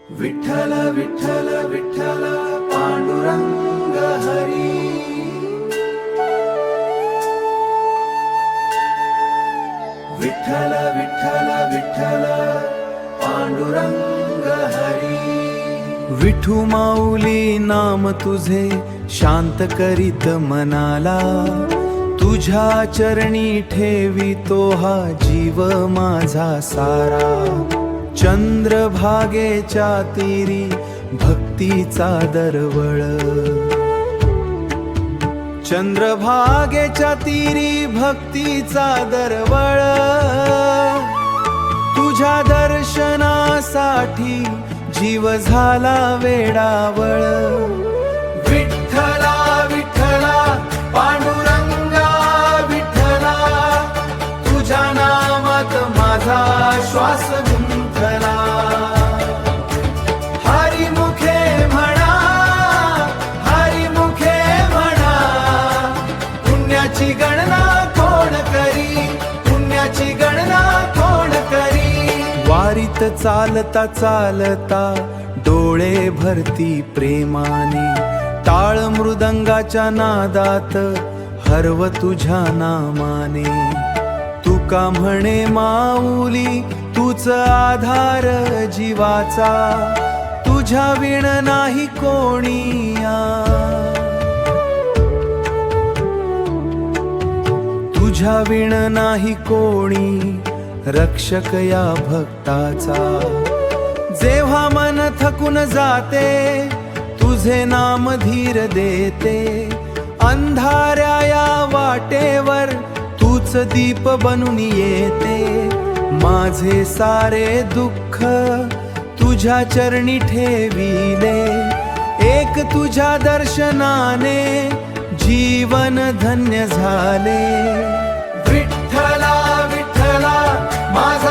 विठ्ठल विठ्ठल विठ्ठल पांडुरंग हरी। विठ्ठल विठ्ठल विठ्ठल पांडुरंग हरी। विठू माऊली नाम तुझे शांत करीत मनाला, तुझ्या चरणी ठेवितो हा जीव माझा सारा। चंद्रभागेच्या तीरी भक्तीचा दरवळ, चंद्रभागेच्या तीरी भक्तीचा दरवळ। तुझ्या दर्शनासाठी जीव झाला वेडावळ। विठ्ठला विठ्ठला पांडुरंगा विठ्ठला, तुझ्या नामात माझा श्वास गुंतला। हरी मुखे म्हणा, हरी मुखे म्हणा, पुण्याची गणना कोण करी, पुण्याची गणना कोण करी। वारीत चालता चालता डोळे भरती प्रेमाने, टाळ मृदंगाच्या नादात हरव तुझ्या नामाने। तुका म्हणे माऊली तूच आधार जीवाचा, तुझ्या विण नाही कोणीया। तुझ्या विण नाही कोणी रक्षक या भक्ताचा। जेव्हा मन थकून जाते तुझे नाम धीर देते, अंधाऱ्या या वाटेवर तूच दीप बनून येते। माझे सारे दुःख तुझ्या चरणी ठेविले, एक तुझ्या दर्शनाने जीवन धन्य झाले। विठ्ठला विठ्ठला माझा